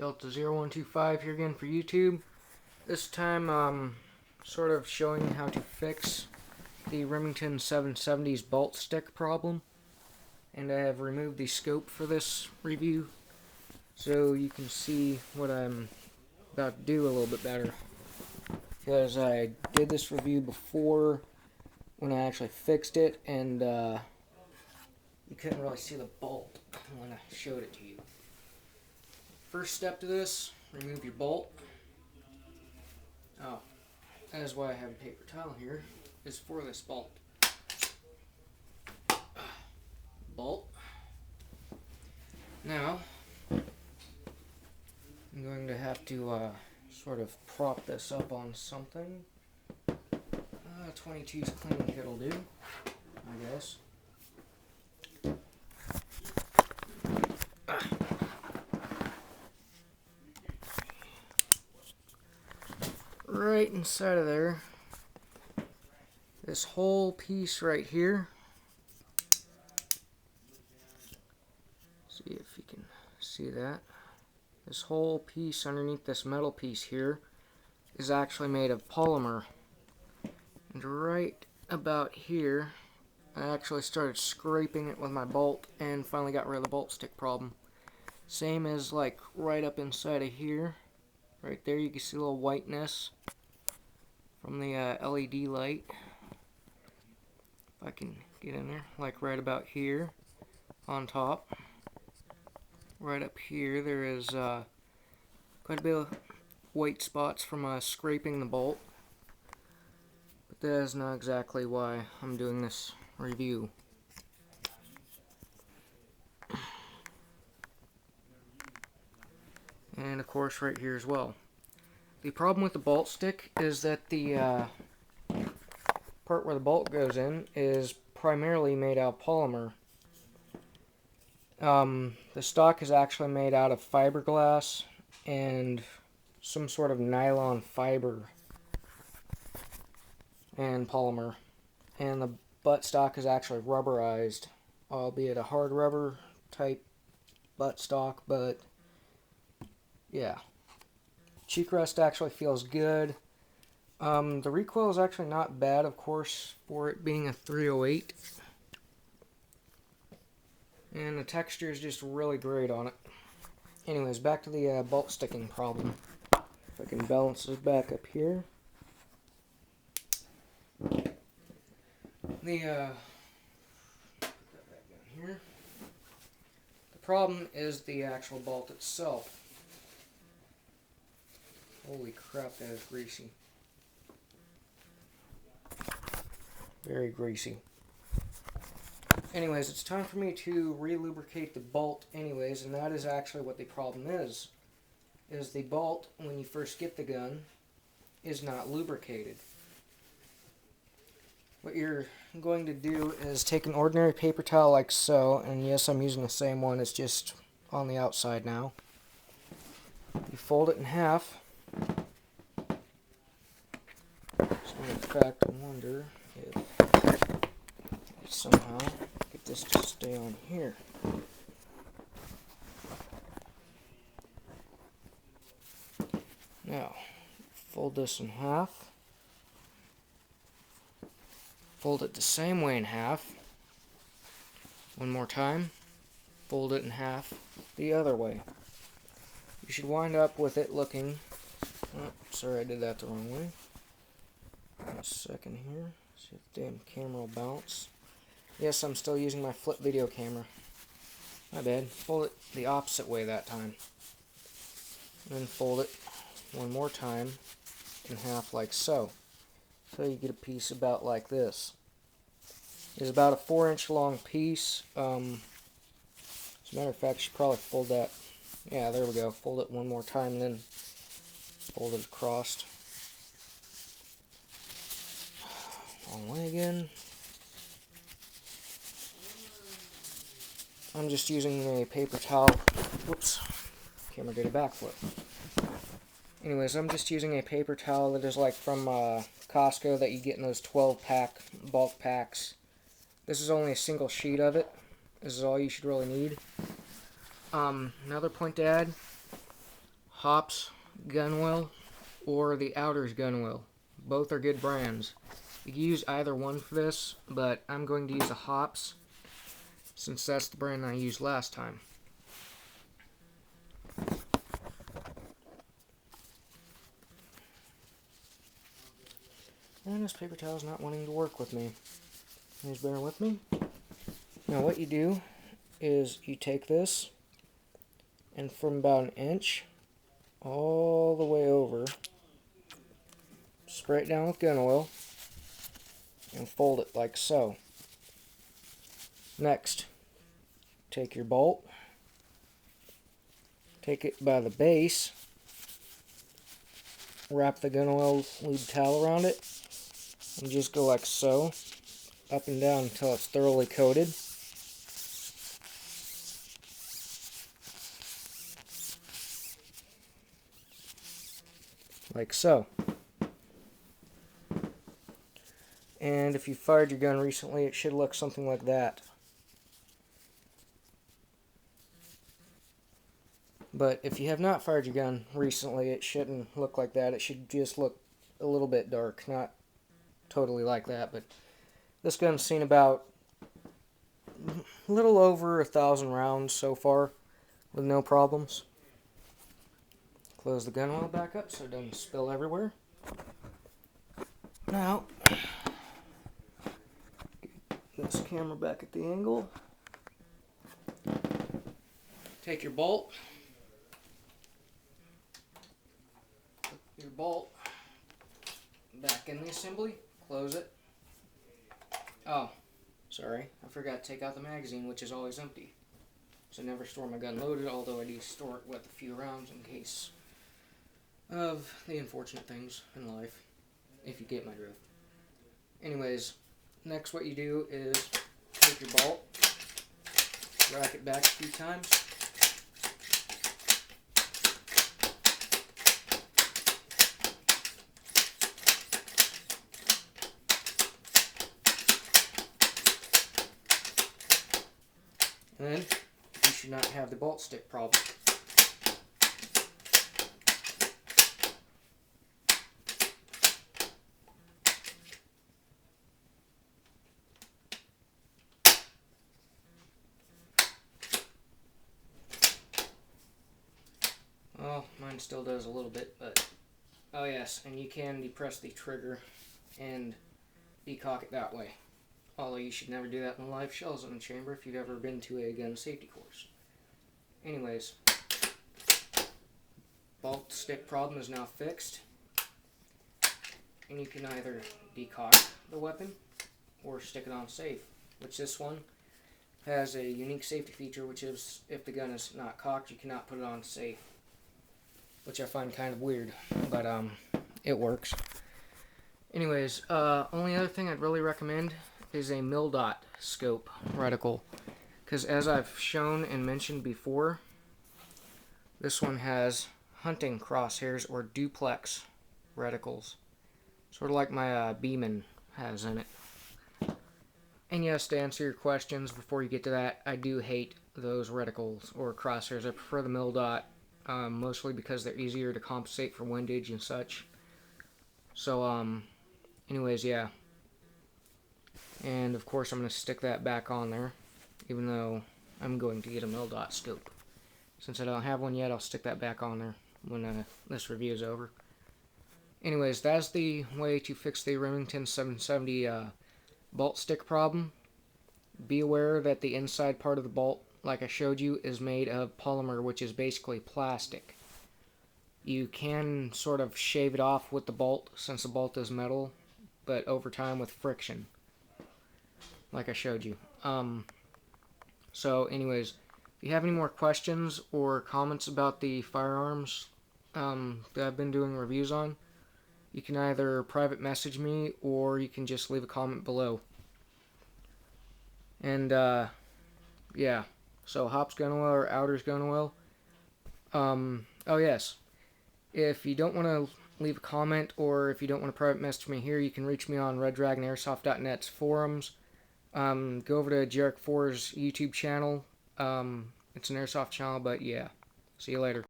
Delta0125 here again for YouTube. This time, sort of showing how to fix the Remington 770's bolt stick problem. And I have removed the scope for this review, so you can see what I'm about to do a little bit better. Because I did this review before when I actually fixed it, and you couldn't really see the bolt when I showed it to you. First step to this, remove your bolt. Oh, that is why I have a paper towel here, is for this bolt. Bolt. Now, I'm going to have to sort of prop this up on something. 22's cleaning kit will do, I guess. Right inside of there, this whole piece right here. See if you can see that. This whole piece underneath this metal piece here is actually made of polymer. And right about here, I actually started scraping it with my bolt and finally got rid of the bolt stick problem. Same as like right up inside of here. Right there you can see a little whiteness from the LED light. If I can get in there, like right about here on top. Right up here there is quite a bit of white spots from scraping the bolt. But that is not exactly why I'm doing this review. And of course right here as well. The problem with the bolt stick is that the part where the bolt goes in is primarily made out of polymer. The stock is actually made out of fiberglass and some sort of nylon fiber and polymer. And the butt stock is actually rubberized, albeit a hard rubber type butt stock, but yeah. Cheek rest actually feels good. The recoil is actually not bad, of course, for it being a 308. And the texture is just really great on it. Anyways, back to the bolt sticking problem. If I can balance this back up here. Put that back down here. The problem is the actual bolt itself. Holy crap, that is greasy. Very greasy. Anyways, it's time for me to re-lubricate the bolt anyways, and that is actually what the problem is the bolt, when you first get the gun, is not lubricated. What you're going to do is take an ordinary paper towel like so, and yes, I'm using the same one, it's just on the outside now. You fold it in half. So in fact, I wonder if somehow get this to stay on here. Now, fold this in half. Fold it the same way in half. One more time. Fold it in half the other way. You should wind up with it looking... Oh, sorry, I did that the wrong way. A second here. See if the damn camera will bounce. Yes, I'm still using my flip video camera. My bad. Fold it the opposite way that time. And then fold it one more time in half like so. So you get a piece about like this. It's about a 4-inch long piece. As a matter of fact, you should probably fold that. Yeah, there we go. Fold it one more time and then fold it across. Wrong way again. I'm just using a paper towel. Whoops. Camera did a backflip. Anyways, I'm just using a paper towel that is like from Costco that you get in those 12-pack bulk packs. This is only a single sheet of it. This is all you should really need. Another point to add, Hops gun oil or the Outers gun oil. Both are good brands. You can use either one for this, but I'm going to use a Hops since that's the brand I used last time. And this paper towel is not wanting to work with me. Please bear with me. Now what you do is you take this and from about an inch all the way over, spray it down with gun oil and fold it like so. Next, take your bolt, take it by the base, wrap the gun oil lube towel around it, and just go like so, up and down until it's thoroughly coated. Like so. And if you fired your gun recently, it should look something like that. But if you have not fired your gun recently, it shouldn't look like that. It should just look a little bit dark, not totally like that. But this gun's seen about a little over 1,000 rounds so far with no problems. Close the gun oil back up so it doesn't spill everywhere. Now, get this camera back at the angle. Take your bolt. Put your bolt back in the assembly. Close it. Oh, sorry. I forgot to take out the magazine, which is always empty. So I never store my gun loaded, although I do store it with a few rounds in case of the unfortunate things in life, if you get my drift. Anyways, next what you do is take your bolt, rack it back a few times, and then you should not have the bolt stick problem. Well, mine still does a little bit, but oh yes, and you can depress the trigger and decock it that way. Although you should never do that in live shells in the chamber if you've ever been to a gun safety course. Anyways, bolt stick problem is now fixed, and you can either decock the weapon or stick it on safe, which this one has a unique safety feature, which is if the gun is not cocked, you cannot put it on safe, which I find kind of weird, but it works. Anyways, only other thing I'd really recommend is a mil-dot scope reticle, because as I've shown and mentioned before, this one has hunting crosshairs or duplex reticles, sort of like my Beeman has in it. And yes, to answer your questions before you get to that, I do hate those reticles or crosshairs. I prefer the mil-dot, mostly because they're easier to compensate for windage and such. So, anyways, yeah. And of course I'm going to stick that back on there, even though I'm going to get a mil-dot scope. Since I don't have one yet, I'll stick that back on there when this review is over. Anyways, that's the way to fix the Remington 770 bolt stick problem. Be aware that the inside part of the bolt, like I showed you, is made of polymer, which is basically plastic. You can sort of shave it off with the bolt, since the bolt is metal, but over time with friction, like I showed you. So anyways, if you have any more questions or comments about the firearms that I've been doing reviews on, you can either private message me or you can just leave a comment below. And yeah, so Hops gun oil or Outers gun oil. Oh yes, if you don't want to leave a comment or if you don't want to private message me here, you can reach me on RedDragonAirsoft.net's forums. Go over to Jarek4's YouTube channel. It's an airsoft channel, but yeah. See you later.